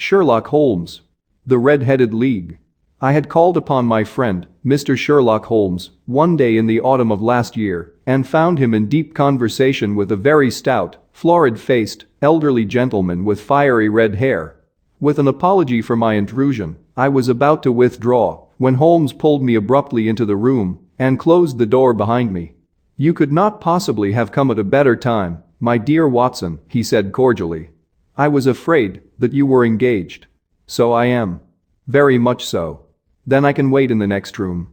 Sherlock Holmes. The Red-Headed League. I had called upon my friend, Mr. Sherlock Holmes, one day in the autumn of last year and found him in deep conversation with a very stout, florid-faced, elderly gentleman with fiery red hair. With an apology for my intrusion, I was about to withdraw when Holmes pulled me abruptly into the room and closed the door behind me. "You could not possibly have come at a better time, my dear Watson," he said cordially. "I was afraid that you were engaged." "So I am." "Very much so." "Then I can wait in the next room."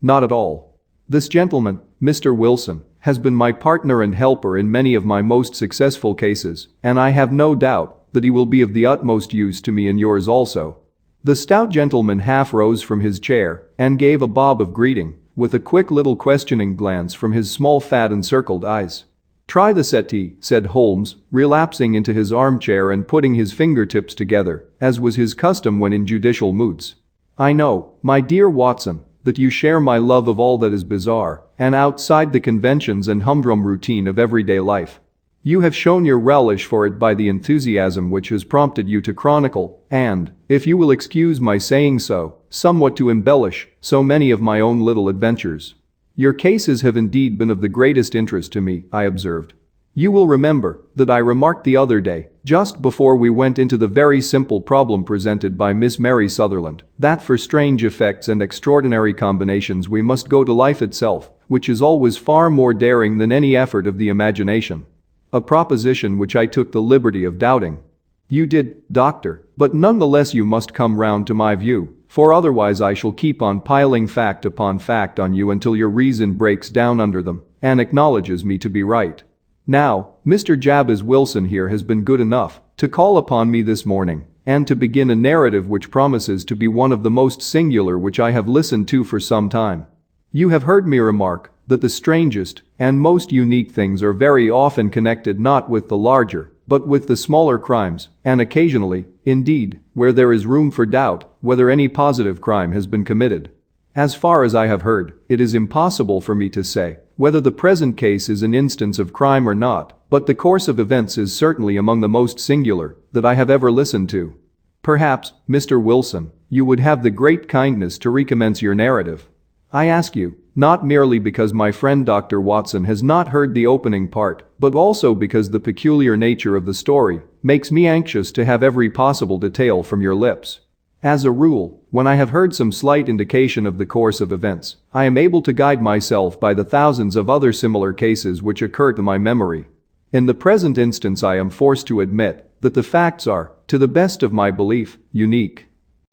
"Not at all. This gentleman, Mr. Wilson, has been my partner and helper in many of my most successful cases, and I have no doubt that he will be of the utmost use to me in yours also." The stout gentleman half rose from his chair and gave a bob of greeting, with a quick little questioning glance from his small fat encircled eyes. "Try the settee," said Holmes, relapsing into his armchair and putting his fingertips together, as was his custom when in judicial moods. "I know, my dear Watson, that you share my love of all that is bizarre and outside the conventions and humdrum routine of everyday life. You have shown your relish for it by the enthusiasm which has prompted you to chronicle and, if you will excuse my saying so, somewhat to embellish so many of my own little adventures. Your cases have indeed been of the greatest interest to me," I observed. "You will remember that I remarked the other day, just before we went into the very simple problem presented by Miss Mary Sutherland, that for strange effects and extraordinary combinations we must go to life itself, which is always far more daring than any effort of the imagination. A proposition which I took the liberty of doubting. You did, Doctor, but nonetheless you must come round to my view, for otherwise I shall keep on piling fact upon fact on you until your reason breaks down under them and acknowledges me to be right. Now, Mr. Jabez Wilson here has been good enough to call upon me this morning and to begin a narrative which promises to be one of the most singular which I have listened to for some time. You have heard me remark that the strangest and most unique things are very often connected not with the larger, but with the smaller crimes, and occasionally, indeed, where there is room for doubt whether any positive crime has been committed. As far as I have heard, it is impossible for me to say whether the present case is an instance of crime or not, but the course of events is certainly among the most singular that I have ever listened to. Perhaps, Mr. Wilson, you would have the great kindness to recommence your narrative. I ask you, not merely because my friend Dr. Watson has not heard the opening part, but also because the peculiar nature of the story makes me anxious to have every possible detail from your lips. As a rule, when I have heard some slight indication of the course of events, I am able to guide myself by the thousands of other similar cases which occur to my memory. In the present instance I am forced to admit that the facts are, to the best of my belief, unique."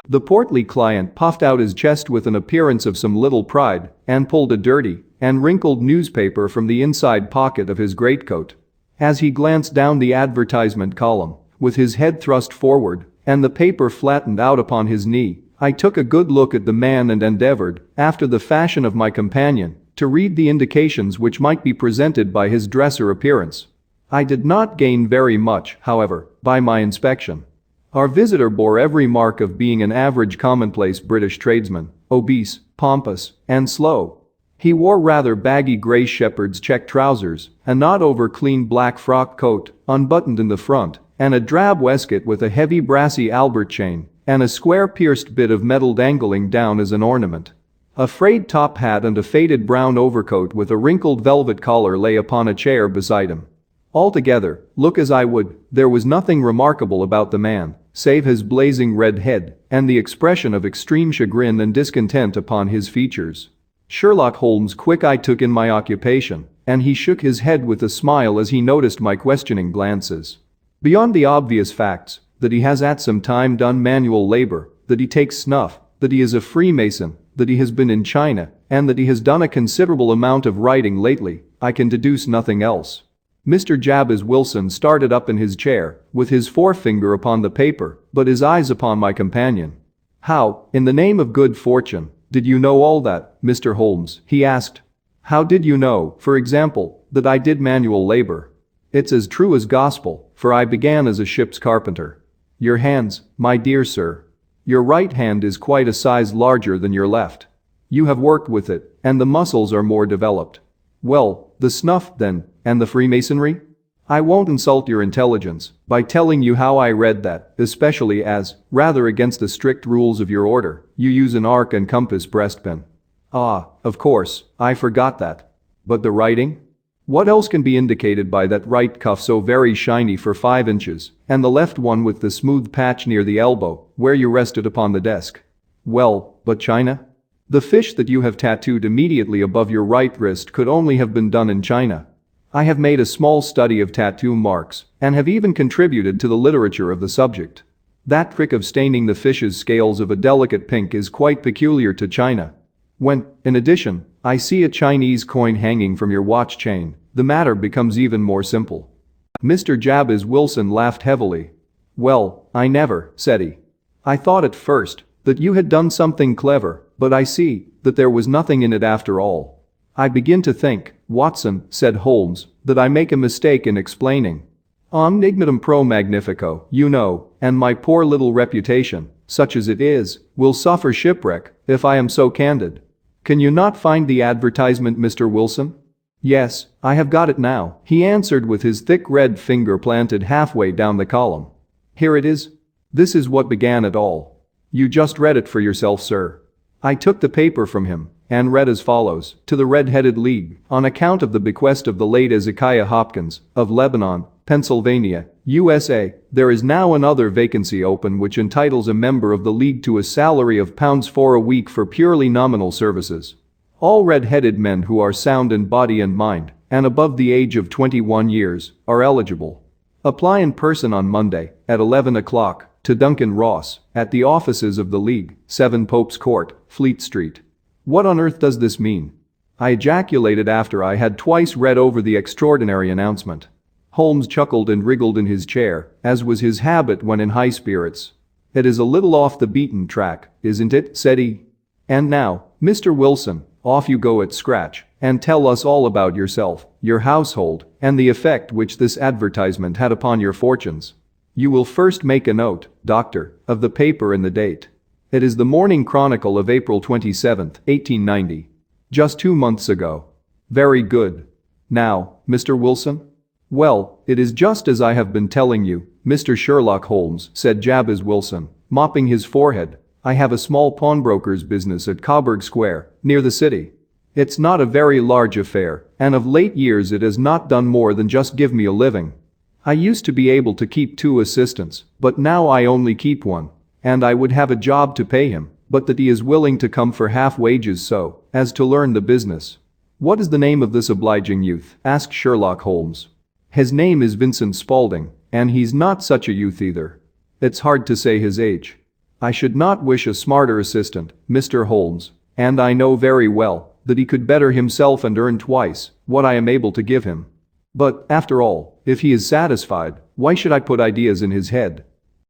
The portly client puffed out his chest with an appearance of some little pride and pulled a dirty and wrinkled newspaper from the inside pocket of his greatcoat. As he glanced down the advertisement column, with his head thrust forward and the paper flattened out upon his knee, I took a good look at the man and endeavored, after the fashion of my companion, to read the indications which might be presented by his dress or appearance. I did not gain very much, however, by my inspection. Our visitor bore every mark of being an average commonplace British tradesman, obese, pompous, and slow. He wore rather baggy grey shepherd's check trousers, a not over-clean black frock coat, unbuttoned in the front, and a drab waistcoat with a heavy brassy Albert chain and a square pierced bit of metal dangling down as an ornament. A frayed top hat and a faded brown overcoat with a wrinkled velvet collar lay upon a chair beside him. Altogether, look as I would, there was nothing remarkable about the man, save his blazing red head and the expression of extreme chagrin and discontent upon his features. Sherlock Holmes' quick eye took in my occupation, and he shook his head with a smile as he noticed my questioning glances. Beyond the obvious facts, that he has at some time done manual labor, that he takes snuff, that he is a Freemason, that he has been in China, and that he has done a considerable amount of writing lately, I can deduce nothing else. Mr. Jabez Wilson started up in his chair, with his forefinger upon the paper, but his eyes upon my companion. "How, in the name of good fortune, did you know all that, Mr. Holmes?" he asked. "How did you know, for example, that I did manual labor?" "It's as true as gospel, for I began as a ship's carpenter." "Your hands, my dear sir. Your right hand is quite a size larger than your left. You have worked with it, and the muscles are more developed. Well, the snuff, then, and the Freemasonry?" I won't insult your intelligence by telling you how I read that, especially as, rather against the strict rules of your order, you use an arc and compass breastpin. Ah, of course, I forgot that. But the writing? What else can be indicated by that right cuff so very shiny for 5 inches, and the left one with the smooth patch near the elbow, where you rested upon the desk? Well, but China? The fish that you have tattooed immediately above your right wrist could only have been done in China. I have made a small study of tattoo marks and have even contributed to the literature of the subject. That trick of staining the fish's scales of a delicate pink is quite peculiar to China. When, in addition, I see a Chinese coin hanging from your watch chain, the matter becomes even more simple. Mr. Jabez Wilson laughed heavily. Well, I never, said he. I thought at first that you had done something clever, but I see that there was nothing in it after all. I begin to think, Watson, said Holmes, that I make a mistake in explaining. Omnignatum pro magnifico, you know, and my poor little reputation, such as it is, will suffer shipwreck if I am so candid. Can you not find the advertisement, Mr. Wilson? Yes, I have got it now, he answered with his thick red finger planted halfway down the column. Here it is. This is what began it all. You just read it for yourself, sir. I took the paper from him and read as follows: to the Red-Headed League, on account of the bequest of the late Ezekiah Hopkins, of Lebanon, Pennsylvania, USA, there is now another vacancy open which entitles a member of the League to a salary of £4 a week for purely nominal services. All red-headed men who are sound in body and mind, and above the age of 21 years, are eligible. Apply in person on Monday, at 11 o'clock, to Duncan Ross, at the offices of the League, 7 Pope's Court, Fleet Street. What on earth does this mean? I ejaculated after I had twice read over the extraordinary announcement. Holmes chuckled and wriggled in his chair, as was his habit when in high spirits. It is a little off the beaten track, isn't it, said he. And now, Mr. Wilson, off you go at scratch, and tell us all about yourself, your household, and the effect which this advertisement had upon your fortunes. You will first make a note, Doctor, of the paper and the date. It is the Morning Chronicle of April 27, 1890. Just 2 months ago. Very good. Now, Mr. Wilson? Well, it is just as I have been telling you, Mr. Sherlock Holmes, said Jabez Wilson, mopping his forehead. I have a small pawnbroker's business at Coburg Square, near the city. It's not a very large affair, and of late years it has not done more than just give me a living. I used to be able to keep 2 assistants, but now I only keep 1. And I would have a job to pay him, but that he is willing to come for half wages so as to learn the business. What is the name of this obliging youth? Asked Sherlock Holmes. His name is Vincent Spaulding, and he's not such a youth either. It's hard to say his age. I should not wish a smarter assistant, Mr. Holmes, and I know very well that he could better himself and earn twice what I am able to give him. But, after all, if he is satisfied, why should I put ideas in his head?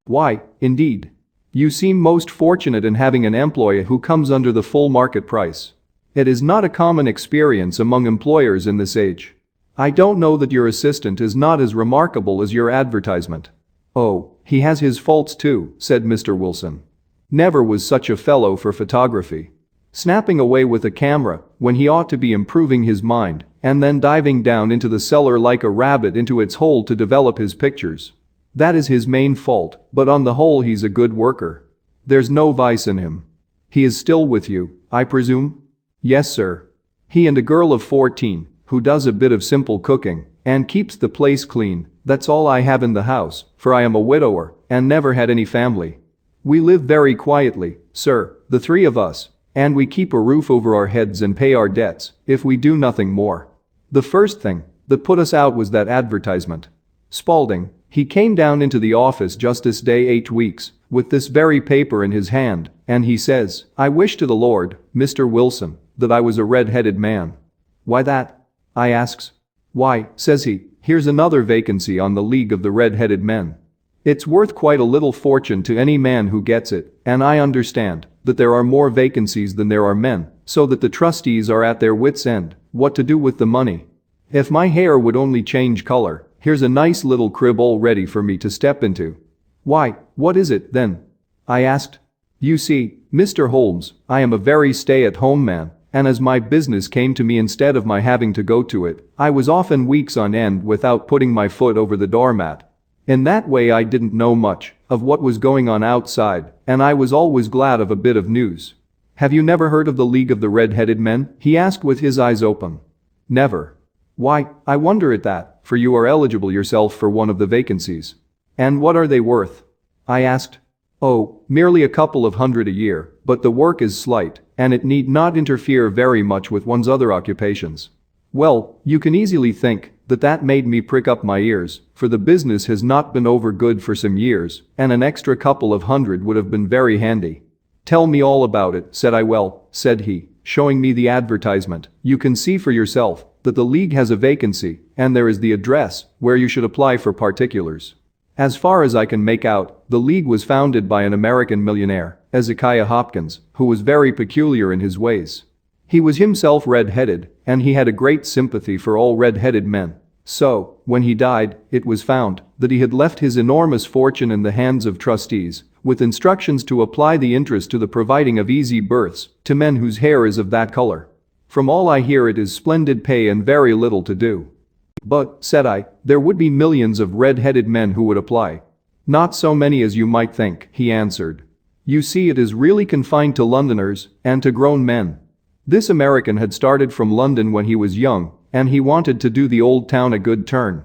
Why, indeed? You seem most fortunate in having an employee who comes under the full market price. It is not a common experience among employers in this age. I don't know that your assistant is not as remarkable as your advertisement. Oh, he has his faults too, said Mr. Wilson. Never was such a fellow for photography. Snapping away with a camera when he ought to be improving his mind, and then diving down into the cellar like a rabbit into its hole to develop his pictures. That is his main fault, but on the whole he's a good worker. There's no vice in him. He is still with you, I presume? Yes, sir. He and a girl of 14, who does a bit of simple cooking and keeps the place clean. That's all I have in the house, for I am a widower and never had any family. We live very quietly, sir, the 3 of us, and we keep a roof over our heads and pay our debts, if we do nothing more. The first thing that put us out was that advertisement. Spaulding, he came down into the office just this day 8 weeks, with this very paper in his hand, and he says, I wish to the Lord, Mr. Wilson, that I was a red-headed man. Why that? I asks. Why, says he, here's another vacancy on the League of the Red-Headed Men. It's worth quite a little fortune to any man who gets it, and I understand that there are more vacancies than there are men, so that the trustees are at their wits' end what to do with the money. If my hair would only change color, here's a nice little crib all ready for me to step into. Why, what is it, then? I asked. You see, Mr. Holmes, I am a very stay-at-home man, and as my business came to me instead of my having to go to it, I was often weeks on end without putting my foot over the doormat. In that way I didn't know much of what was going on outside, and I was always glad of a bit of news. "Have you never heard of the League of the Red-Headed Men?" he asked with his eyes open. "Never." "Why, I wonder at that, for you are eligible yourself for one of the vacancies." "And what are they worth?" I asked. "Oh, merely a couple of hundred a year, but the work is slight, and it need not interfere very much with one's other occupations." Well, you can easily think that made me prick up my ears, for the business has not been over good for some years, and an extra couple of hundred would have been very handy. "Tell me all about it," said I. "Well," said he, showing me the advertisement, "you can see for yourself that the League has a vacancy, and there is the address where you should apply for particulars." As far as I can make out, the League was founded by an American millionaire, Ezekiah Hopkins, who was very peculiar in his ways. He was himself red-headed, and he had a great sympathy for all red-headed men. So, when he died, it was found that he had left his enormous fortune in the hands of trustees, with instructions to apply the interest to the providing of easy berths to men whose hair is of that color. From all I hear, it is splendid pay and very little to do. "But," said I, "there would be millions of red-headed men who would apply." "Not so many as you might think," he answered. "You see, it is really confined to Londoners and to grown men." This American had started from London when he was young, and he wanted to do the old town a good turn.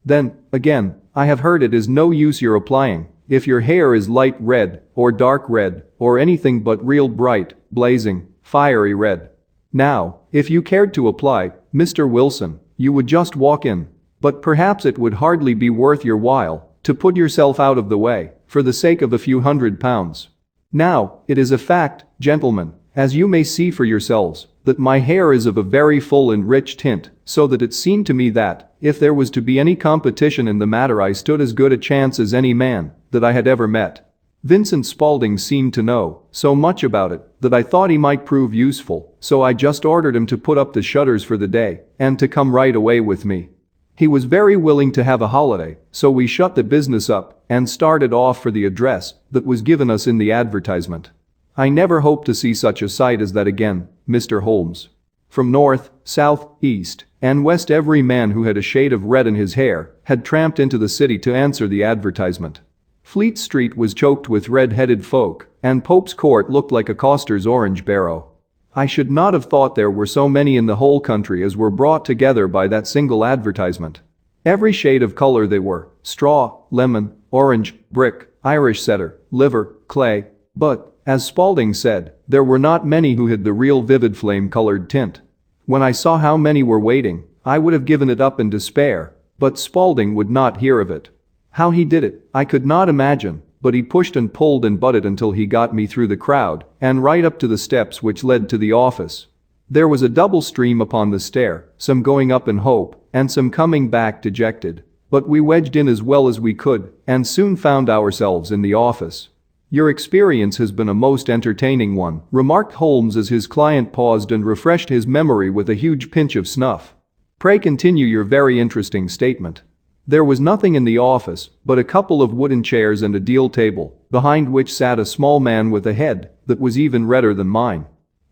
"Then, again, I have heard it is no use your applying if your hair is light red or dark red or anything but real bright, blazing, fiery red. Now, if you cared to apply, Mr. Wilson, you would just walk in. But perhaps it would hardly be worth your while to put yourself out of the way for the sake of a few £100. Now, it is a fact, gentlemen, as you may see for yourselves, that my hair is of a very full and rich tint, so that it seemed to me that, if there was to be any competition in the matter, I stood as good a chance as any man that I had ever met." Vincent Spaulding seemed to know so much about it that I thought he might prove useful, so I just ordered him to put up the shutters for the day and to come right away with me. He was very willing to have a holiday, so we shut the business up and started off for the address that was given us in the advertisement. I never hope to see such a sight as that again, Mr. Holmes. From north, south, east, and west, every man who had a shade of red in his hair had tramped into the city to answer the advertisement. Fleet Street was choked with red-headed folk, and Pope's Court looked like a coster's orange barrow. I should not have thought there were so many in the whole country as were brought together by that single advertisement. Every shade of color they were: straw, lemon, orange, brick, Irish setter, liver, clay. But, as Spaulding said, there were not many who had the real vivid flame-colored tint. When I saw how many were waiting, I would have given it up in despair, but Spaulding would not hear of it. How he did it, I could not imagine, but he pushed and pulled and butted until he got me through the crowd and right up to the steps which led to the office. There was a double stream upon the stair, some going up in hope and some coming back dejected, but we wedged in as well as we could and soon found ourselves in the office. "Your experience has been a most entertaining one," remarked Holmes as his client paused and refreshed his memory with a huge pinch of snuff. "Pray continue your very interesting statement." There was nothing in the office but a couple of wooden chairs and a deal table, behind which sat a small man with a head that was even redder than mine.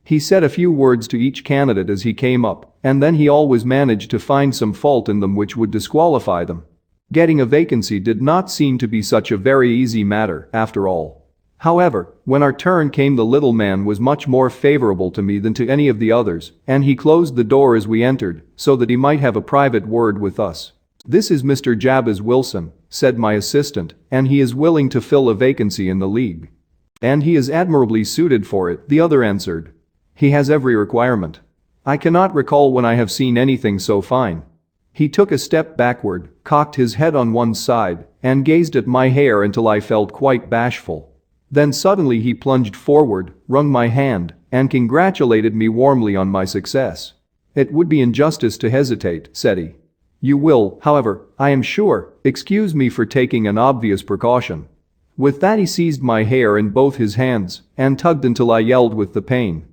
He said a few words to each candidate as he came up, and then he always managed to find some fault in them which would disqualify them. Getting a vacancy did not seem to be such a very easy matter, after all. However, when our turn came, the little man was much more favorable to me than to any of the others, and he closed the door as we entered so that he might have a private word with us. "This is Mr. Jabez Wilson," said my assistant, "and he is willing to fill a vacancy in the League." "And he is admirably suited for it," the other answered. "He has every requirement. I cannot recall when I have seen anything so fine." He took a step backward, cocked his head on one side, and gazed at my hair until I felt quite bashful. Then suddenly he plunged forward, wrung my hand, and congratulated me warmly on my success. "It would be injustice to hesitate," said he. "You will, however, I am sure, excuse me for taking an obvious precaution." With that he seized my hair in both his hands and tugged until I yelled with the pain.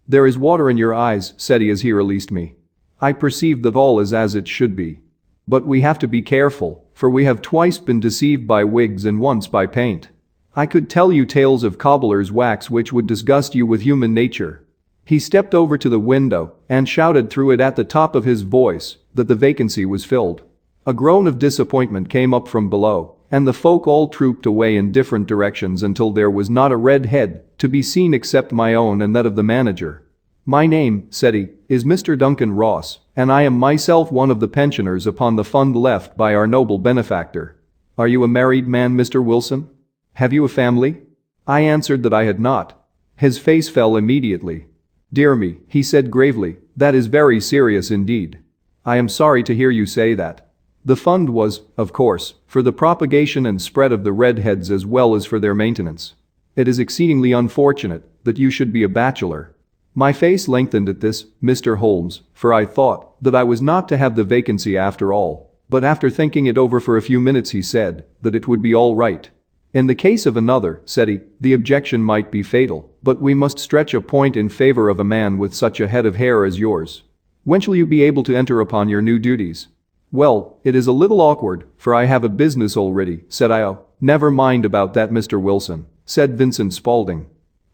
"There is water in your eyes," said he as he released me. "I perceive that all is as it should be. But we have to be careful, for we have twice been deceived by wigs and once by paint. I could tell you tales of cobbler's wax which would disgust you with human nature. He stepped over to the window and shouted through it at the top of his voice that the vacancy was filled. A groan of disappointment came up from below, and the folk all trooped away in different directions until there was not a red head to be seen except my own and that of the manager. "My name," said he, "is Mr. Duncan Ross, and I am myself one of the pensioners upon the fund left by our noble benefactor. Are you a married man, Mr. Wilson? Have you a family?" I answered that I had not. His face fell immediately. "Dear me," he said gravely, "that is very serious indeed. I am sorry to hear you say that. The fund was, of course, for the propagation and spread of the redheads as well as for their maintenance. It is exceedingly unfortunate that you should be a bachelor." My face lengthened at this, Mr. Holmes, for I thought that I was not to have the vacancy after all. But after thinking it over for a few minutes he said that it would be all right. "In the case of another," said he, "the objection might be fatal, but we must stretch a point in favor of a man with such a head of hair as yours. When shall you be able to enter upon your new duties?" "Well, it is a little awkward, for I have a business already," said I. "Oh, never mind about that, Mr. Wilson," said Vincent Spaulding.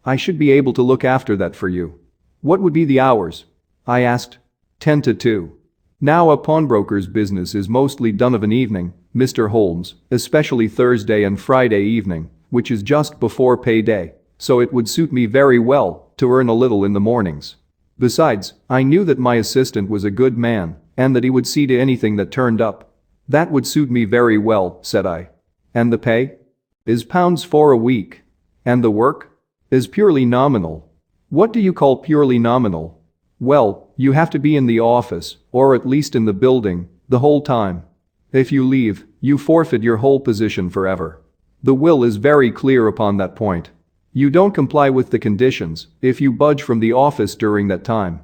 "I should be able to look after that for you." "What would be the hours?" I asked. 10 to 2. Now a pawnbroker's business is mostly done of an evening, Mr. Holmes, especially Thursday and Friday evening, which is just before payday, so it would suit me very well to earn a little in the mornings. Besides, I knew that my assistant was a good man and that he would see to anything that turned up. "That would suit me very well," said I. "And the pay?" "Is £4 a week." "And the work?" "Is purely nominal." "What do you call purely nominal?" "Well, you have to be in the office, or at least in the building, the whole time. If you leave, you forfeit your whole position forever. The will is very clear upon that point. You don't comply with the conditions if you budge from the office during that time.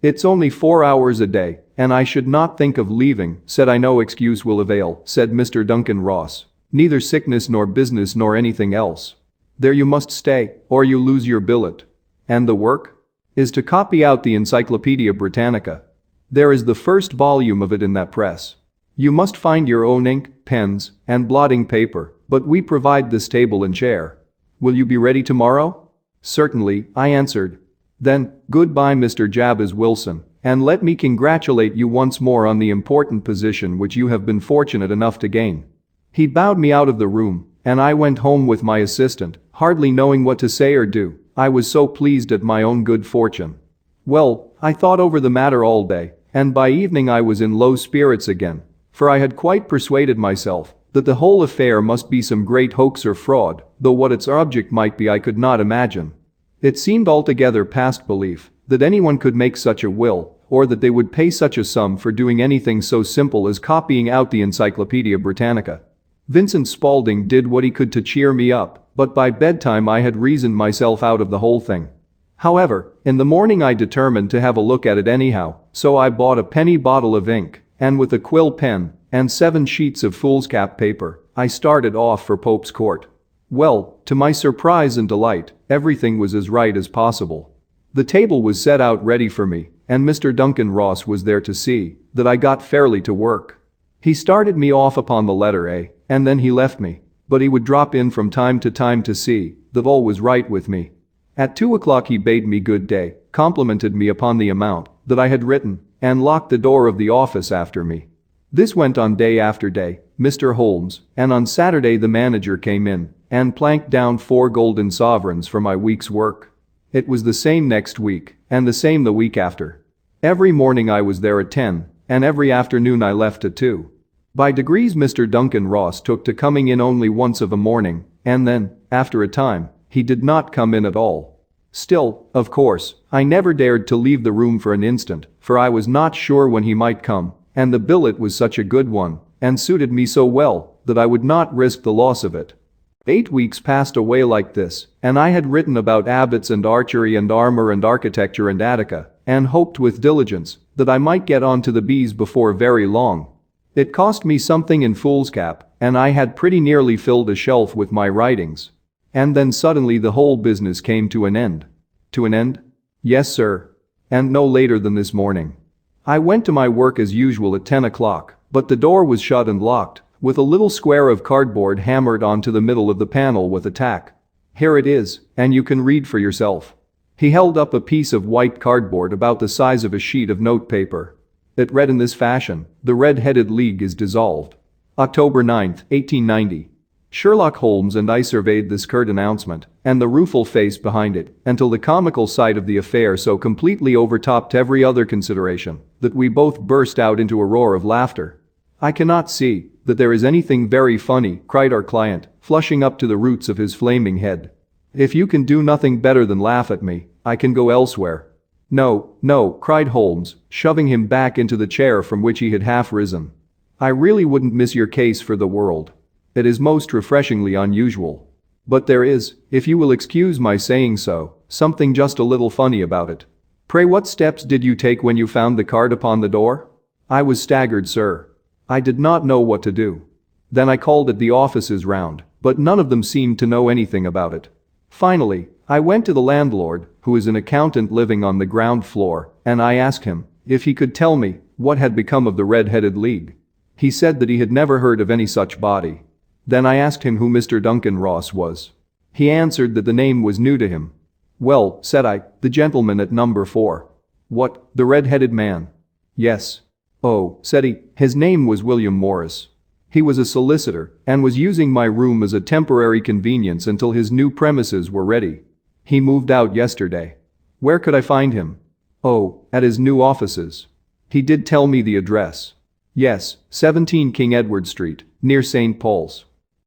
It's only 4 hours a day, and I should not think of leaving," said I. "No excuse will avail," said Mr. Duncan Ross. "Neither sickness nor business nor anything else. There you must stay, or you lose your billet." "And the work?" "Is to copy out the Encyclopedia Britannica. There is the first volume of it in that press. You must find your own ink, pens, and blotting paper, but we provide this table and chair. Will you be ready tomorrow?" "Certainly," I answered. "Then, goodbye, Mr. Jabez Wilson, and let me congratulate you once more on the important position which you have been fortunate enough to gain." He bowed me out of the room, and I went home with my assistant, hardly knowing what to say or do. I was so pleased at my own good fortune. Well, I thought over the matter all day, and by evening I was in low spirits again, for I had quite persuaded myself that the whole affair must be some great hoax or fraud, though what its object might be I could not imagine. It seemed altogether past belief that anyone could make such a will, or that they would pay such a sum for doing anything so simple as copying out the Encyclopedia Britannica. Vincent Spaulding did what he could to cheer me up, but by bedtime I had reasoned myself out of the whole thing. However, in the morning I determined to have a look at it anyhow, so I bought a penny bottle of ink, and with a quill pen and 7 sheets of foolscap paper, I started off for Pope's Court. Well, to my surprise and delight, everything was as right as possible. The table was set out ready for me, and Mr. Duncan Ross was there to see that I got fairly to work. He started me off upon the letter A, and then he left me, but he would drop in from time to time to see that all was right with me. At 2 o'clock he bade me good day, complimented me upon the amount that I had written, and locked the door of the office after me. This went on day after day, Mr. Holmes, and on Saturday the manager came in and planked down 4 golden sovereigns for my week's work. It was the same next week, and the same the week after. Every morning I was there at 10, and every afternoon I left at 2. By degrees Mr. Duncan Ross took to coming in only once of a morning, and then, after a time, he did not come in at all. Still, of course, I never dared to leave the room for an instant, for I was not sure when he might come, and the billet was such a good one, and suited me so well, that I would not risk the loss of it. 8 weeks passed away like this, and I had written about abbots and archery and armor and architecture and Attica, and hoped with diligence that I might get on to the B's before very long. It cost me something in foolscap, and I had pretty nearly filled a shelf with my writings. And then suddenly the whole business came to an end. To an end? Yes, sir. And no later than this morning. I went to my work as usual at 10 o'clock, but the door was shut and locked, with a little square of cardboard hammered onto the middle of the panel with a tack. Here it is, and you can read for yourself. He held up a piece of white cardboard about the size of a sheet of notepaper. It read in this fashion: "The Red-Headed League is dissolved. October 9, 1890. Sherlock Holmes and I surveyed this curt announcement and the rueful face behind it until the comical side of the affair so completely overtopped every other consideration that we both burst out into a roar of laughter. I cannot see that there is anything very funny," cried our client, flushing up to the roots of his flaming head. "If you can do nothing better than laugh at me, I can go elsewhere." "No, no," cried Holmes, shoving him back into the chair from which he had half risen. "I really wouldn't miss your case for the world. It is most refreshingly unusual. But there is, if you will excuse my saying so, something just a little funny about it. Pray, what steps did you take when you found the card upon the door?" "I was staggered, sir. I did not know what to do. Then I called at the offices round, but none of them seemed to know anything about it. Finally, I went to the landlord, who is an accountant living on the ground floor, and I asked him if he could tell me what had become of the Red-Headed League. He said that he had never heard of any such body. Then I asked him who Mr. Duncan Ross was. He answered that the name was new to him. 'Well,' said I, 'the gentleman at number 4. "'What, the red-headed man?' "'Yes.' "'Oh,' said he, 'his name was William Morris. He was a solicitor and was using my room as a temporary convenience until his new premises were ready. He moved out yesterday.' "'Where could I find him?' "'Oh, at his new offices. He did tell me the address. Yes, 17 King Edward Street, near St. Paul's.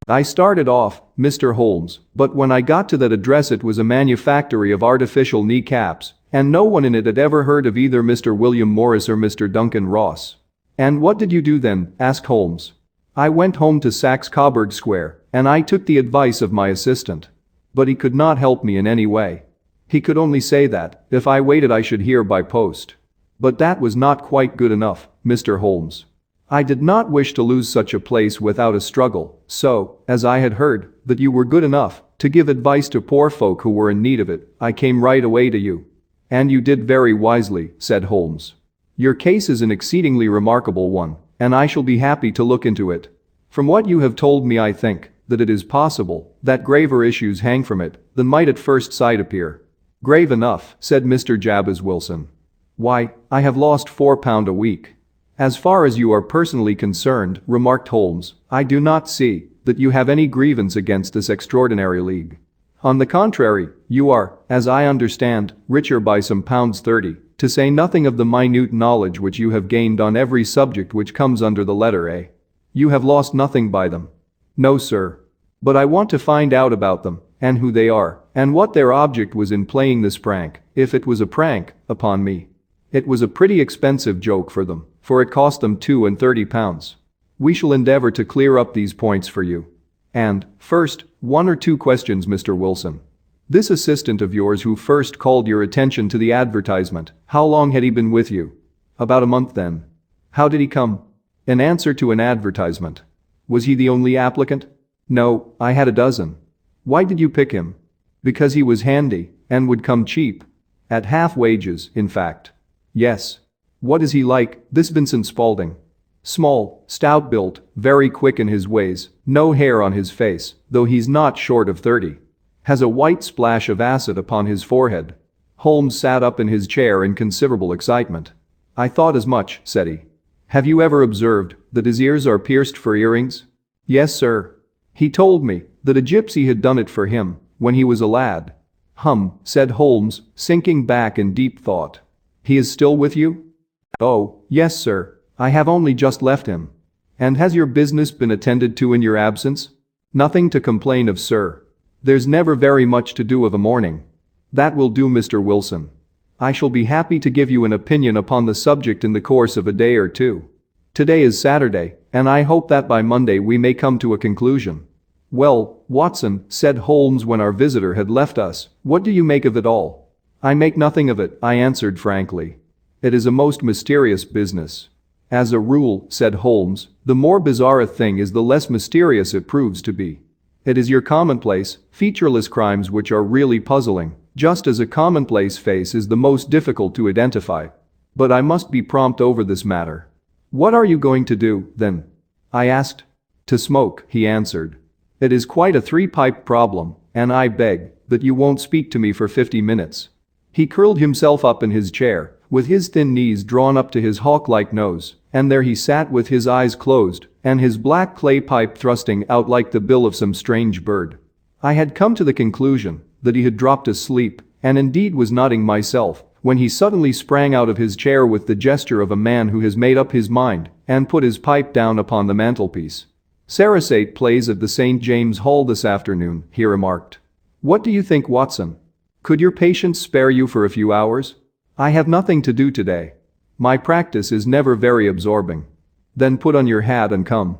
I started off, Mr. Holmes, but when I got to that address it was a manufactory of artificial kneecaps, and no one in it had ever heard of either Mr. William Morris or Mr. Duncan Ross.' "'And what did you do then?' asked Holmes. "'I went home to Saks Coburg Square, and I took the advice of my assistant. But he could not help me in any way. He could only say that, if I waited I should hear by post. But that was not quite good enough, Mr. Holmes. I did not wish to lose such a place without a struggle, so, as I had heard that you were good enough to give advice to poor folk who were in need of it, I came right away to you.' "'And you did very wisely,' said Holmes. "'Your case is an exceedingly remarkable one, and I shall be happy to look into it. From what you have told me I think that it is possible that graver issues hang from it than might at first sight appear.' "'Grave enough,' said Mr. Jabez Wilson. "'Why, I have lost £4 a week.' "'As far as you are personally concerned,' remarked Holmes, "I do not see that you have any grievance against this extraordinary league. On the contrary, you are, as I understand, richer by some £30, to say nothing of the minute knowledge which you have gained on every subject which comes under the letter A. You have lost nothing by them.' "'No, sir. But I want to find out about them, and who they are, and what their object was in playing this prank, if it was a prank, upon me. It was a pretty expensive joke for them, for it cost them £32. We shall endeavor to clear up these points for you. And, first, 1 or 2 questions, Mr. Wilson. This assistant of yours who first called your attention to the advertisement, how long had he been with you?' "'About a month then.' "'How did he come?' "'In answer to an advertisement.' "'Was he the only applicant?' "'No, I had a dozen.' "'Why did you pick him?' "'Because he was handy and would come cheap. At half wages, in fact.' "'Yes. What is he like, this Vincent Spaulding?' "'Small, stout-built, very quick in his ways, no hair on his face, though he's not short of 30. Has a white splash of acid upon his forehead.' Holmes sat up in his chair in considerable excitement. "'I thought as much,' said he. "'Have you ever observed that his ears are pierced for earrings?' "'Yes, sir. He told me that a gypsy had done it for him when he was a lad.' "'Hum,' said Holmes, sinking back in deep thought. 'He is still with you?' "'Oh, yes, sir. I have only just left him.' "'And has your business been attended to in your absence?' "'Nothing to complain of, sir. There's never very much to do of a morning.' "'That will do, Mr. Wilson. I shall be happy to give you an opinion upon the subject in the course of a day or two. Today is Saturday, and I hope that by Monday we may come to a conclusion.' "'Well, Watson,' said Holmes when our visitor had left us, "what do you make of it all?' "'I make nothing of it,' I answered frankly. "'It is a most mysterious business.' "'As a rule,' said Holmes, "the more bizarre a thing is the less mysterious it proves to be. It is your commonplace, featureless crimes which are really puzzling, just as a commonplace face is the most difficult to identify. But I must be prompt over this matter.' "'What are you going to do, then?' I asked. "'To smoke,' he answered. "'It is quite a 3-pipe problem, and I beg that you won't speak to me for 50 minutes. He curled himself up in his chair, with his thin knees drawn up to his hawk-like nose, and there he sat with his eyes closed and his black clay pipe thrusting out like the bill of some strange bird. I had come to the conclusion that he had dropped asleep, and indeed was nodding myself, when he suddenly sprang out of his chair with the gesture of a man who has made up his mind and put his pipe down upon the mantelpiece. "Sarasate plays at the St. James Hall this afternoon," he remarked. "What do you think, Watson? Could your patients spare you for a few hours? I have nothing to do today. My practice is never very absorbing." "Then put on your hat and come.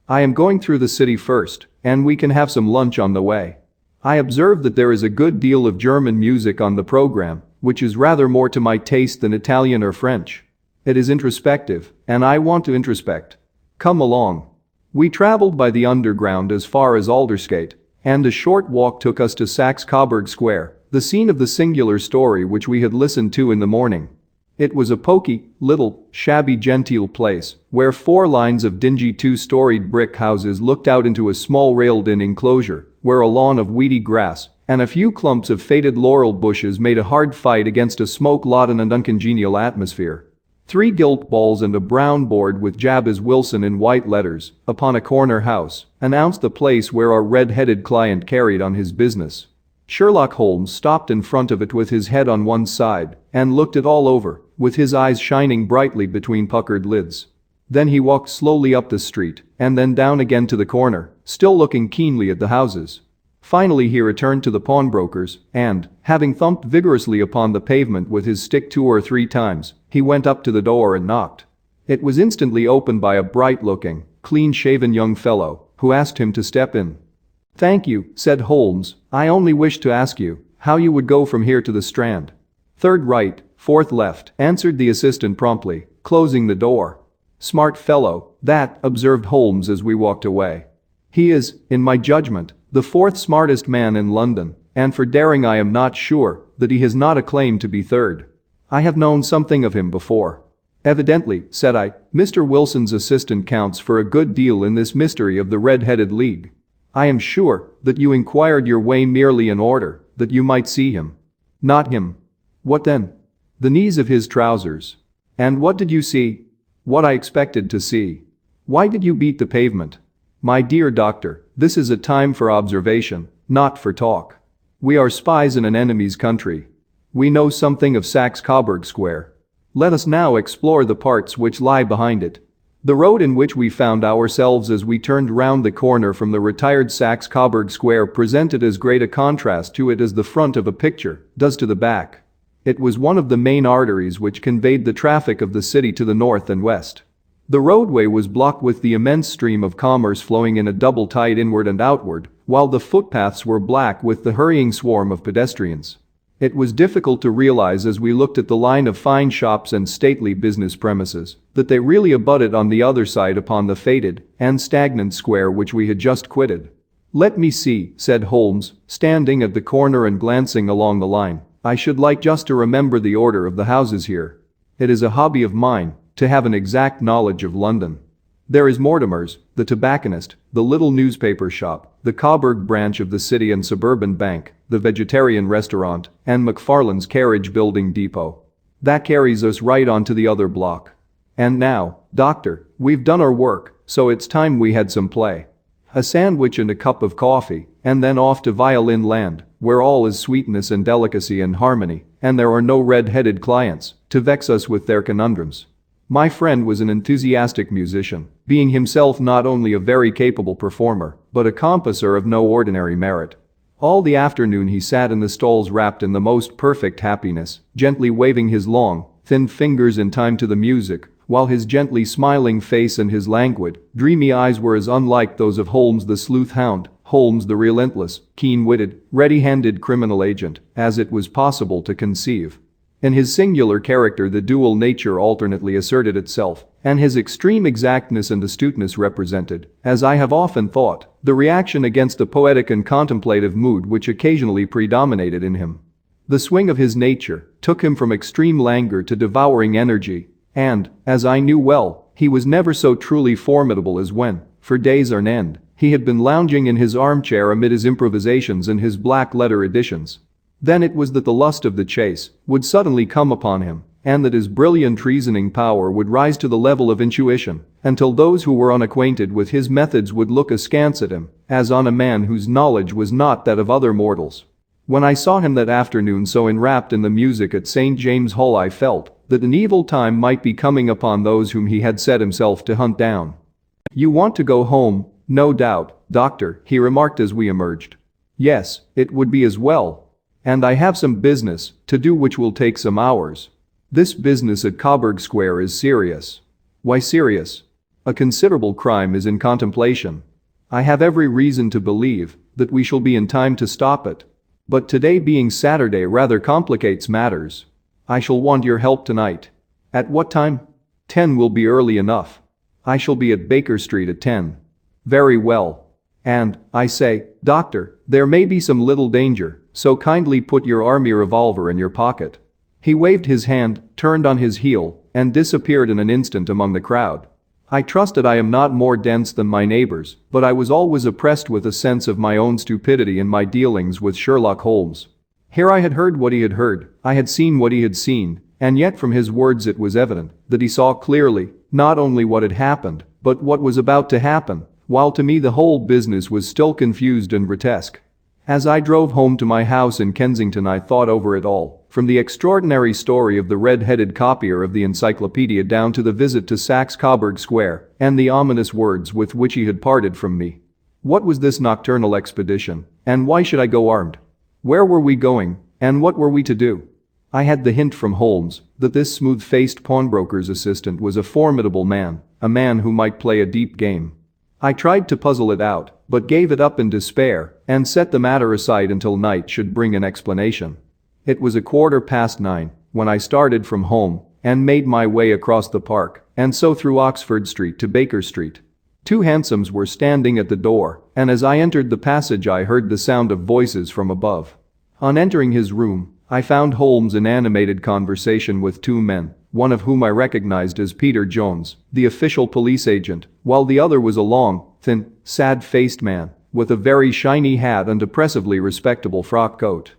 I am going through the city first, and we can have some lunch on the way. I observe that there is a good deal of German music on the program, which is rather more to my taste than Italian or French. It is introspective, and I want to introspect. Come along." We traveled by the underground as far as Aldersgate, and a short walk took us to Coburg Square, the scene of the singular story which we had listened to in the morning. It was a poky, little, shabby genteel place, where 4 lines of dingy 2-storied brick houses looked out into a small railed-in enclosure, where a lawn of weedy grass and a few clumps of faded laurel bushes made a hard fight against a smoke-laden and uncongenial atmosphere. 3 gilt balls and a brown board with Jabez Wilson in white letters upon a corner house announced the place where our red-headed client carried on his business. Sherlock Holmes stopped in front of it with his head on one side and looked it all over, with his eyes shining brightly between puckered lids. Then he walked slowly up the street and then down again to the corner, still looking keenly at the houses. Finally he returned to the pawnbroker's and, having thumped vigorously upon the pavement with his stick 2 or 3 times, he went up to the door and knocked. It was instantly opened by a bright-looking, clean-shaven young fellow who asked him to step in. "Thank you," said Holmes, "I only wished to ask you how you would go from here to the Strand." "3rd right, 4th left," answered the assistant promptly, closing the door. "Smart fellow, that," observed Holmes as we walked away. "He is, in my judgment, the 4th smartest man in London, and for daring I am not sure that he has not a claim to be 3rd. I have known something of him before." "Evidently," said I, "Mr. Wilson's assistant counts for a good deal in this mystery of the Red-Headed League. I am sure that you inquired your way merely in order that you might see him." "Not him." "What then?" "The knees of his trousers." "And what did you see?" "What I expected to see." "Why did you beat the pavement?" "My dear doctor, this is a time for observation, not for talk. We are spies in an enemy's country. We know something of Coburg Square. Let us now explore the parts which lie behind it." The road in which we found ourselves as we turned round the corner from the retired Coburg Square presented as great a contrast to it as the front of a picture does to the back. It was one of the main arteries which conveyed the traffic of the city to the north and west. The roadway was blocked with the immense stream of commerce flowing in a double tide inward and outward, while the footpaths were black with the hurrying swarm of pedestrians. It was difficult to realize as we looked at the line of fine shops and stately business premises that they really abutted on the other side upon the faded and stagnant square which we had just quitted. "Let me see," said Holmes, standing at the corner and glancing along the line. "I should like just to remember the order of the houses here. It is a hobby of mine to have an exact knowledge of London. There is Mortimer's, the tobacconist, the little newspaper shop, the Coburg branch of the City and Suburban Bank, the vegetarian restaurant, and McFarlane's carriage building depot. That carries us right on to the other block. And now, doctor, we've done our work, so it's time we had some play. A sandwich and a cup of coffee, and then off to violin land, where all is sweetness and delicacy and harmony, and there are no red-headed clients to vex us with their conundrums." My friend was an enthusiastic musician, being himself not only a very capable performer, but a compasser of no ordinary merit. All the afternoon he sat in the stalls wrapped in the most perfect happiness, gently waving his long, thin fingers in time to the music, while his gently smiling face and his languid, dreamy eyes were as unlike those of Holmes the sleuth hound, Holmes the relentless, keen-witted, ready-handed criminal agent, as it was possible to conceive. In his singular character the dual nature alternately asserted itself, and his extreme exactness and astuteness represented, as I have often thought, the reaction against the poetic and contemplative mood which occasionally predominated in him. The swing of his nature took him from extreme languor to devouring energy, and, as I knew well, he was never so truly formidable as when, for days on end, he had been lounging in his armchair amid his improvisations and his black letter editions. Then it was that the lust of the chase would suddenly come upon him, and that his brilliant reasoning power would rise to the level of intuition, until those who were unacquainted with his methods would look askance at him, as on a man whose knowledge was not that of other mortals. When I saw him that afternoon so enwrapped in the music at St. James' Hall, I felt that an evil time might be coming upon those whom he had set himself to hunt down. "You want to go home, no doubt, doctor," he remarked as we emerged. "Yes, it would be as well. And I have some business to do which will take some hours. This business at Coburg Square is serious." "Why serious?" "A considerable crime is in contemplation. I have every reason to believe that we shall be in time to stop it. But today being Saturday rather complicates matters. I shall want your help tonight." "At what time?" "10 will be early enough. I shall be at Baker Street at 10. "Very well. And, I say, doctor, there may be some little danger, so kindly put your army revolver in your pocket." He waved his hand, turned on his heel, and disappeared in an instant among the crowd. I trust that I am not more dense than my neighbors, but I was always oppressed with a sense of my own stupidity in my dealings with Sherlock Holmes. Here I had heard what he had heard, I had seen what he had seen, and yet from his words it was evident that he saw clearly not only what had happened, but what was about to happen, while to me the whole business was still confused and grotesque. As I drove home to my house in Kensington, I thought over it all, from the extraordinary story of the red-headed copier of the encyclopedia down to the visit to Coburg Square and the ominous words with which he had parted from me. What was this nocturnal expedition, and why should I go armed? Where were we going, and what were we to do? I had the hint from Holmes that this smooth-faced pawnbroker's assistant was a formidable man, a man who might play a deep game. I tried to puzzle it out, but gave it up in despair and set the matter aside until night should bring an explanation. It was 9:15 when I started from home and made my way across the park and so through Oxford Street to Baker Street. 2 hansoms were standing at the door, and as I entered the passage I heard the sound of voices from above. On entering his room, I found Holmes in animated conversation with 2 men, one of whom I recognized as Peter Jones, the official police agent, while the other was a long, thin, sad-faced man with a very shiny hat and oppressively respectable frock coat.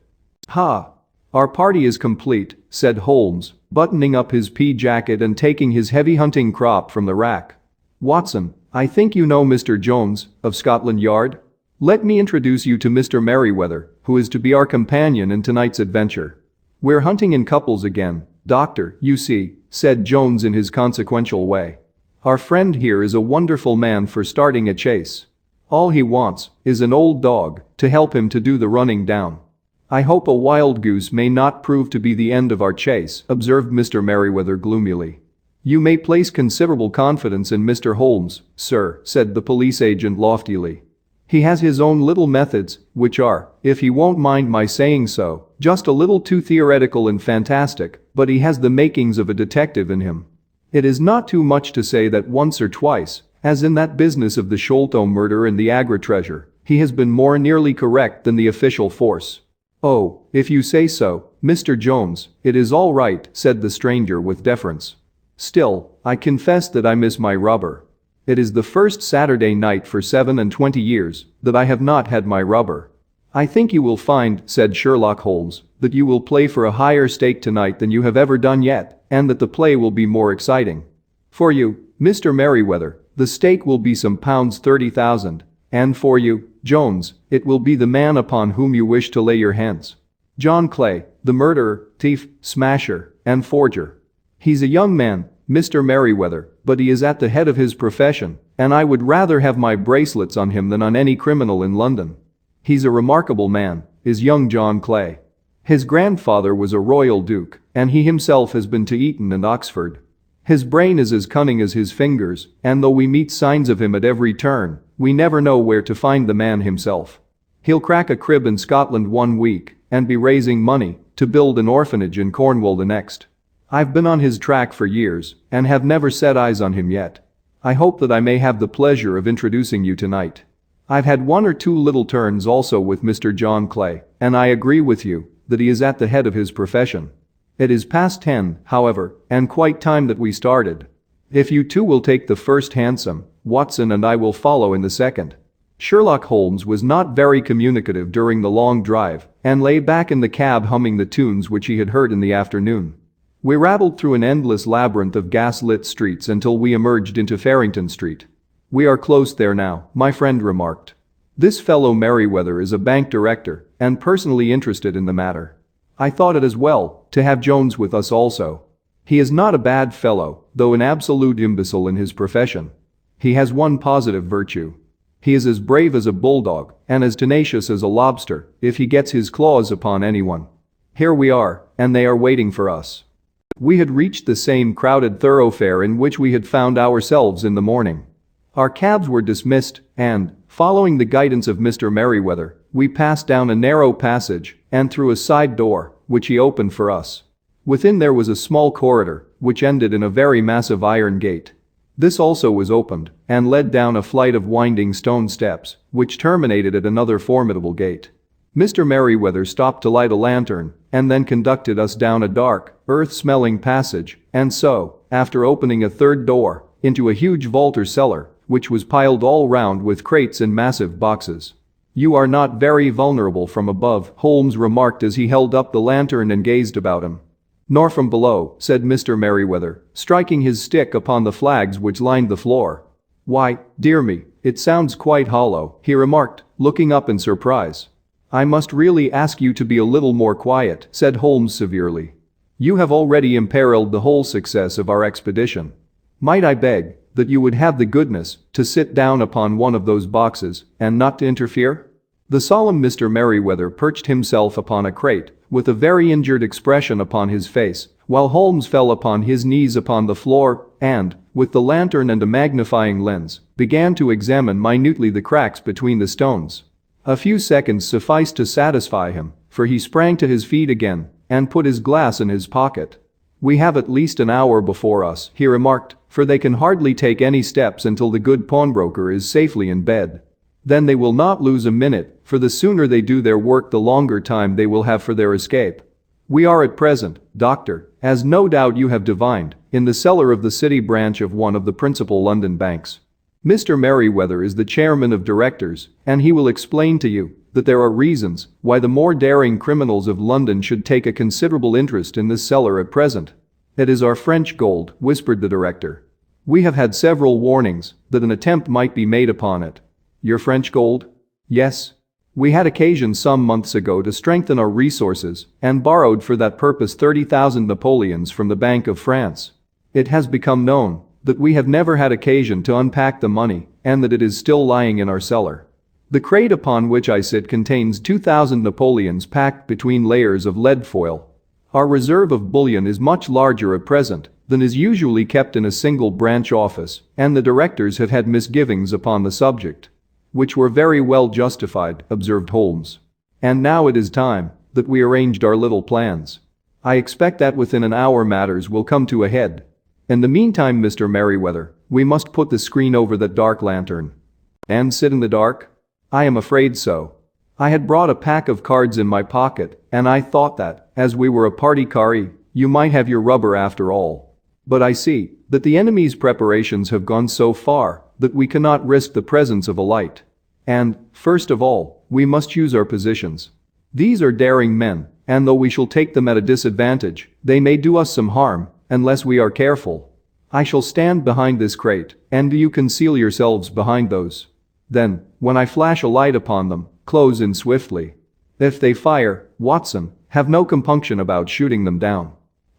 "Ha! Our party is complete," said Holmes, buttoning up his pea jacket and taking his heavy hunting crop from the rack. "Watson, I think you know Mr. Jones, of Scotland Yard? Let me introduce you to Mr. Merriweather, who is to be our companion in tonight's adventure. We're hunting in couples again, Doctor, you see," said Jones in his consequential way. "Our friend here is a wonderful man for starting a chase. All he wants is an old dog to help him to do the running down." "I hope a wild goose may not prove to be the end of our chase," observed Mr. Merriweather gloomily. "You may place considerable confidence in Mr. Holmes, sir," said the police agent loftily. "He has his own little methods, which are, if he won't mind my saying so, just a little too theoretical and fantastic, but he has the makings of a detective in him. It is not too much to say that once or twice, as in that business of the Sholto murder and the Agra treasure, he has been more nearly correct than the official force." "Oh, if you say so, Mr. Jones, it is all right," said the stranger with deference. "Still, I confess that I miss my rubber. It is the first Saturday night for 27 years that I have not had my rubber." "I think you will find," said Sherlock Holmes, "that you will play for a higher stake tonight than you have ever done yet, and that the play will be more exciting. For you, Mr. Merriweather, the stake will be some £30,000, and for you, Jones, it will be the man upon whom you wish to lay your hands. John Clay, the murderer, thief, smasher, and forger. He's a young man, Mr. Merriweather, but he is at the head of his profession, and I would rather have my bracelets on him than on any criminal in London. He's a remarkable man, is young John Clay. His grandfather was a royal duke, and he himself has been to Eton and Oxford. His brain is as cunning as his fingers, and though we meet signs of him at every turn, we never know where to find the man himself. He'll crack a crib in Scotland one week and be raising money to build an orphanage in Cornwall the next. I've been on his track for years and have never set eyes on him yet. I hope that I may have the pleasure of introducing you tonight. I've had 1 or 2 little turns also with Mr. John Clay, and I agree with you that he is at the head of his profession. It is past 10, however, and quite time that we started. If you two will take the first hansom, Watson and I will follow in the second." Sherlock Holmes was not very communicative during the long drive and lay back in the cab humming the tunes which he had heard in the afternoon. We rattled through an endless labyrinth of gas-lit streets until we emerged into Farrington Street. "We are close there now," my friend remarked. "This fellow Merriweather is a bank director and personally interested in the matter. I thought it as well to have Jones with us also. He is not a bad fellow, though an absolute imbecile in his profession. He has one positive virtue. He is as brave as a bulldog and as tenacious as a lobster if he gets his claws upon anyone. Here we are, and they are waiting for us." We had reached the same crowded thoroughfare in which we had found ourselves in the morning. Our cabs were dismissed and, following the guidance of Mr. Merriweather, we passed down a narrow passage and through a side door, which he opened for us. Within there was a small corridor, which ended in a very massive iron gate. This also was opened and led down a flight of winding stone steps, which terminated at another formidable gate. Mr. Merriweather stopped to light a lantern and then conducted us down a dark, earth-smelling passage and so, after opening a third door, into a huge vault or cellar, which was piled all round with crates and massive boxes. "You are not very vulnerable from above," Holmes remarked as he held up the lantern and gazed about him. "Nor from below," said Mr. Merriweather, striking his stick upon the flags which lined the floor. "Why, dear me, it sounds quite hollow," he remarked, looking up in surprise. "I must really ask you to be a little more quiet," said Holmes severely. "You have already imperiled the whole success of our expedition. Might I beg that you would have the goodness to sit down upon one of those boxes and not to interfere?" The solemn Mr. Merriweather perched himself upon a crate with a very injured expression upon his face, while Holmes fell upon his knees upon the floor and, with the lantern and a magnifying lens, began to examine minutely the cracks between the stones. A few seconds sufficed to satisfy him, for he sprang to his feet again and put his glass in his pocket. "We have at least an hour before us," he remarked, "for they can hardly take any steps until the good pawnbroker is safely in bed. Then they will not lose a minute, for the sooner they do their work the longer time they will have for their escape. We are at present, Doctor, as no doubt you have divined, in the cellar of the city branch of one of the principal London banks. Mr. Merriweather is the chairman of directors, and he will explain to you that there are reasons why the more daring criminals of London should take a considerable interest in this cellar at present." "It is our French gold," whispered the director. "We have had several warnings that an attempt might be made upon it." "Your French gold?" "Yes. We had occasion some months ago to strengthen our resources and borrowed for that purpose 30,000 Napoleons from the Bank of France. It has become known that we have never had occasion to unpack the money and that it is still lying in our cellar. The crate upon which I sit contains 2,000 Napoleons packed between layers of lead foil. Our reserve of bullion is much larger at present than is usually kept in a single branch office, and the directors have had misgivings upon the subject." "Which were very well justified," observed Holmes. "And now it is time that we arranged our little plans. I expect that within an hour matters will come to a head. In the meantime, Mr. Merriweather, we must put the screen over that dark lantern." "And sit in the dark?" "I am afraid so. I had brought a pack of cards in my pocket, and I thought that, as we were a party carry, you might have your rubber after all. But I see that the enemy's preparations have gone so far that we cannot risk the presence of a light. And, first of all, we must use our positions. These are daring men, and though we shall take them at a disadvantage, they may do us some harm unless we are careful. I shall stand behind this crate, and do you conceal yourselves behind those. Then, when I flash a light upon them, close in swiftly. If they fire, Watson, have no compunction about shooting them down."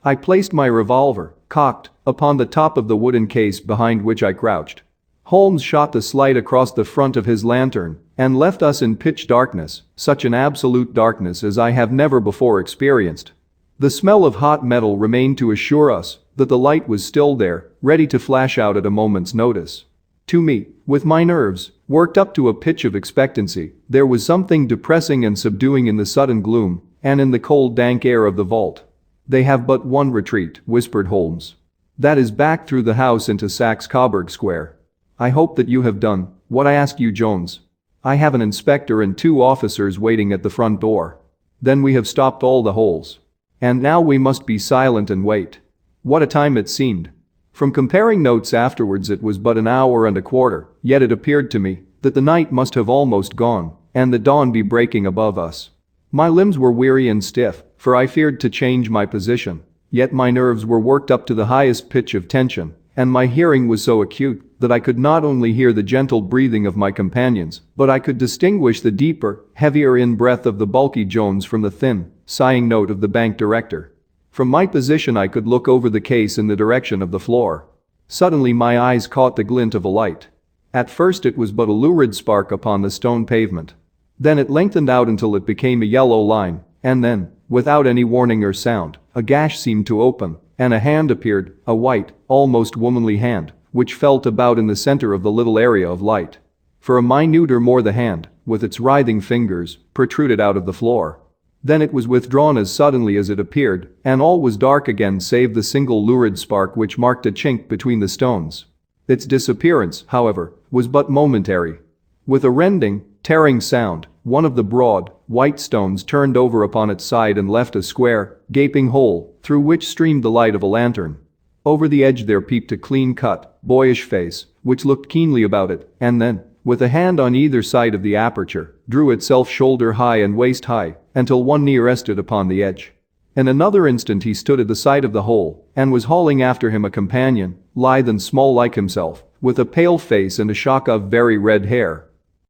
I placed my revolver, cocked, upon the top of the wooden case behind which I crouched. Holmes shot the slide across the front of his lantern and left us in pitch darkness, such an absolute darkness as I have never before experienced. The smell of hot metal remained to assure us that the light was still there, ready to flash out at a moment's notice. To me, with my nerves worked up to a pitch of expectancy, there was something depressing and subduing in the sudden gloom and in the cold dank air of the vault. "They have but one retreat," whispered Holmes. "That is back through the house into Coburg Square. I hope that you have done what I asked you, Jones. I have an inspector and 2 officers waiting at the front door. Then we have stopped all the holes. And now we must be silent and wait." What a time it seemed. From comparing notes afterwards it was but an hour and a quarter, yet it appeared to me that the night must have almost gone, and the dawn be breaking above us. My limbs were weary and stiff, for I feared to change my position, yet my nerves were worked up to the highest pitch of tension, and my hearing was so acute that I could not only hear the gentle breathing of my companions, but I could distinguish the deeper, heavier in-breath of the bulky Jones from the thin, sighing note of the bank director. From my position I could look over the case in the direction of the floor. Suddenly my eyes caught the glint of a light. At first it was but a lurid spark upon the stone pavement. Then it lengthened out until it became a yellow line, and then, without any warning or sound, a gash seemed to open, and a hand appeared, a white, almost womanly hand, which felt about in the center of the little area of light. For a minute or more the hand, with its writhing fingers, protruded out of the floor. Then it was withdrawn as suddenly as it appeared, and all was dark again save the single lurid spark which marked a chink between the stones. Its disappearance, however, was but momentary. With a rending, tearing sound, one of the broad, white stones turned over upon its side and left a square, gaping hole, through which streamed the light of a lantern. Over the edge there peeped a clean-cut, boyish face, which looked keenly about it, and then, with a hand on either side of the aperture, drew itself shoulder-high and waist-high, until one knee rested upon the edge. In another instant he stood at the side of the hole, and was hauling after him a companion, lithe and small like himself, with a pale face and a shock of very red hair.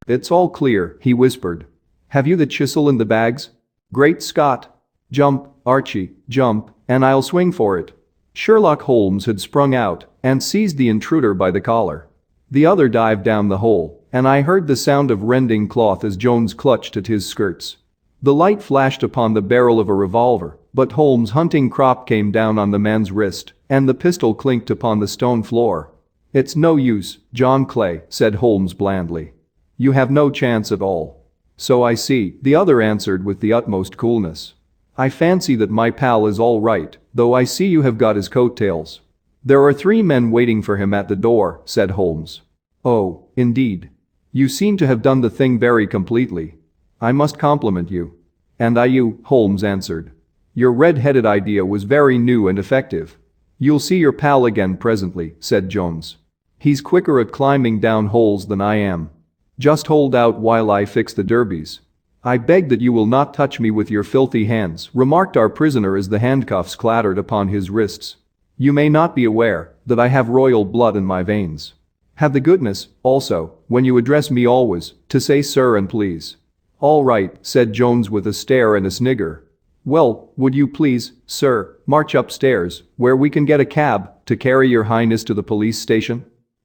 "It's all clear," he whispered. "Have you the chisel and the bags? Great Scott! Jump, Archie, jump, and I'll swing for it." Sherlock Holmes had sprung out and seized the intruder by the collar. The other dived down the hole, and I heard the sound of rending cloth as Jones clutched at his skirts. The light flashed upon the barrel of a revolver, but Holmes' hunting crop came down on the man's wrist, and the pistol clinked upon the stone floor. "It's no use, John Clay," said Holmes blandly. "You have no chance at all." "So I see," the other answered with the utmost coolness. "I fancy that my pal is all right, though I see you have got his coattails." "There are 3 men waiting for him at the door," said Holmes. "Oh, indeed. You seem to have done the thing very completely. I must compliment you." "And you," Holmes answered. "Your red-headed idea was very new and effective." "You'll see your pal again presently," said Jones. "He's quicker at climbing down holes than I am. Just hold out while I fix the derbies." "I beg that you will not touch me with your filthy hands," remarked our prisoner as the handcuffs clattered upon his wrists. "You may not be aware that I have royal blood in my veins. Have the goodness, also, when you address me always, to say sir and please." "All right," said Jones with a stare and a snigger. "Well, would you please, sir, march upstairs, where we can get a cab to carry your highness to the police station?"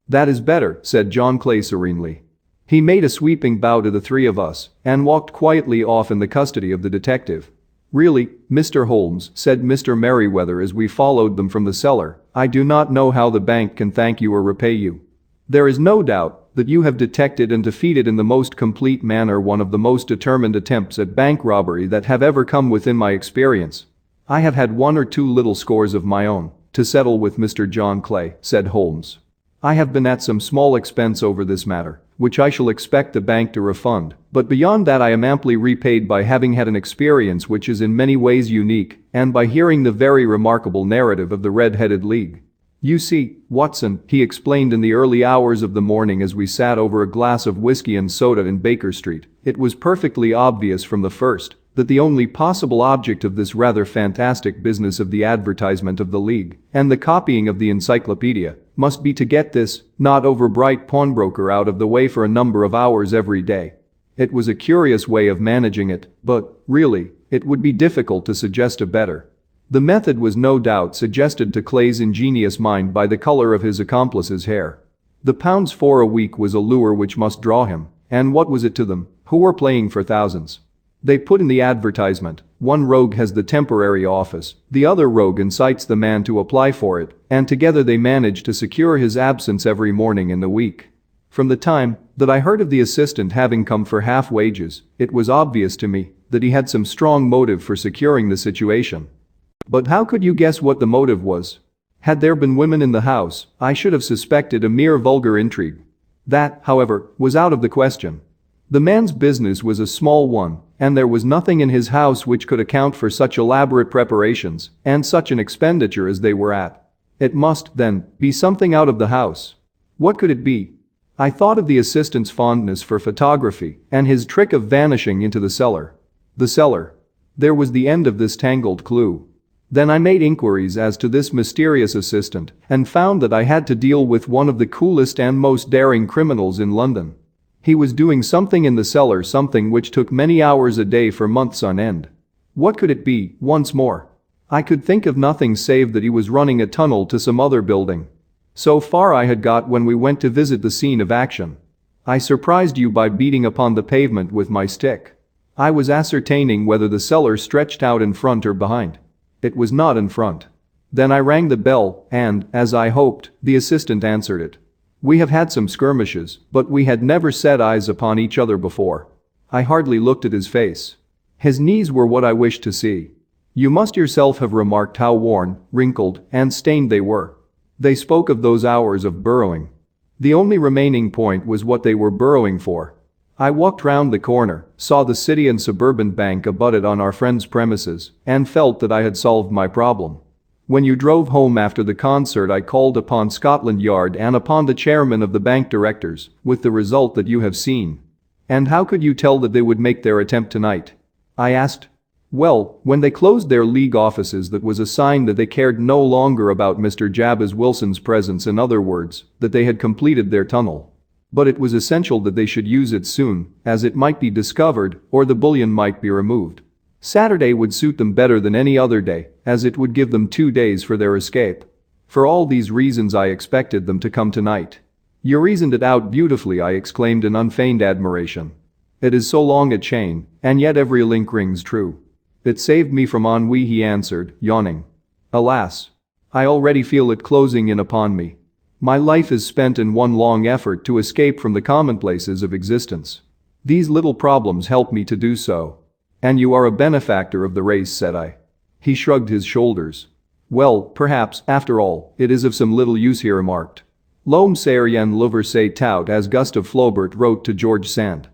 "That is better," said John Clay serenely. He made a sweeping bow to the 3 of us and walked quietly off in the custody of the detective. "Really, Mr. Holmes," said Mr. Merriweather as we followed them from the cellar, "I do not know how the bank can thank you or repay you. There is no doubt that you have detected and defeated in the most complete manner one of the most determined attempts at bank robbery that have ever come within my experience. I have had 1 or 2 little scores of my own to settle with Mr. John Clay," said Holmes. "I have been at some small expense over this matter, which I shall expect the bank to refund, but beyond that I am amply repaid by having had an experience which is in many ways unique, and by hearing the very remarkable narrative of the Red-Headed League. You see, Watson," he explained in the early hours of the morning as we sat over a glass of whiskey and soda in Baker Street, "it was perfectly obvious from the first that the only possible object of this rather fantastic business of the advertisement of the League and the copying of the encyclopedia must be to get this not overbright pawnbroker out of the way for a number of hours every day. It was a curious way of managing it, but, really, it would be difficult to suggest a better. The method was no doubt suggested to Clay's ingenious mind by the color of his accomplice's hair. The £4 a week was a lure which must draw him, and what was it to them, who were playing for thousands? They put in the advertisement, one rogue has the temporary office, the other rogue incites the man to apply for it, and together they managed to secure his absence every morning in the week. From the time that I heard of the assistant having come for half wages, it was obvious to me that he had some strong motive for securing the situation. But how could you guess what the motive was? Had there been women in the house, I should have suspected a mere vulgar intrigue. That, however, was out of the question. The man's business was a small one, and there was nothing in his house which could account for such elaborate preparations and such an expenditure as they were at. It must, then, be something out of the house. What could it be? I thought of the assistant's fondness for photography and his trick of vanishing into the cellar. The cellar. There was the end of this tangled clue. Then I made inquiries as to this mysterious assistant and found that I had to deal with one of the coolest and most daring criminals in London. He was doing something in the cellar, something which took many hours a day for months on end. What could it be, once more? I could think of nothing save that he was running a tunnel to some other building. So far I had got when we went to visit the scene of action. I surprised you by beating upon the pavement with my stick. I was ascertaining whether the cellar stretched out in front or behind. It was not in front. Then I rang the bell and, as I hoped, the assistant answered it. We have had some skirmishes, but we had never set eyes upon each other before. I hardly looked at his face. His knees were what I wished to see. You must yourself have remarked how worn, wrinkled, and stained they were. They spoke of those hours of burrowing. The only remaining point was what they were burrowing for. I walked round the corner, saw the City and Suburban Bank abutted on our friend's premises, and felt that I had solved my problem. When you drove home after the concert, I called upon Scotland Yard and upon the chairman of the bank directors, with the result that you have seen. And how could you tell that they would make their attempt tonight? I asked. Well, when they closed their league offices, that was a sign that they cared no longer about Mr. Jabez Wilson's presence, in other words, that they had completed their tunnel. But it was essential that they should use it soon, as it might be discovered, or the bullion might be removed. Saturday would suit them better than any other day, as it would give them 2 days for their escape. For all these reasons I expected them to come tonight. You reasoned it out beautifully, I exclaimed in unfeigned admiration. It is so long a chain, and yet every link rings true. It saved me from ennui, he answered, yawning. Alas! I already feel it closing in upon me. My life is spent in one long effort to escape from the commonplaces of existence. These little problems help me to do so. And you are a benefactor of the race, said I. He shrugged his shoulders. Well, perhaps, after all, it is of some little use, he remarked. L'homme sait rien, l'ouvre c'est tout, as Gustave Flaubert wrote to George Sand.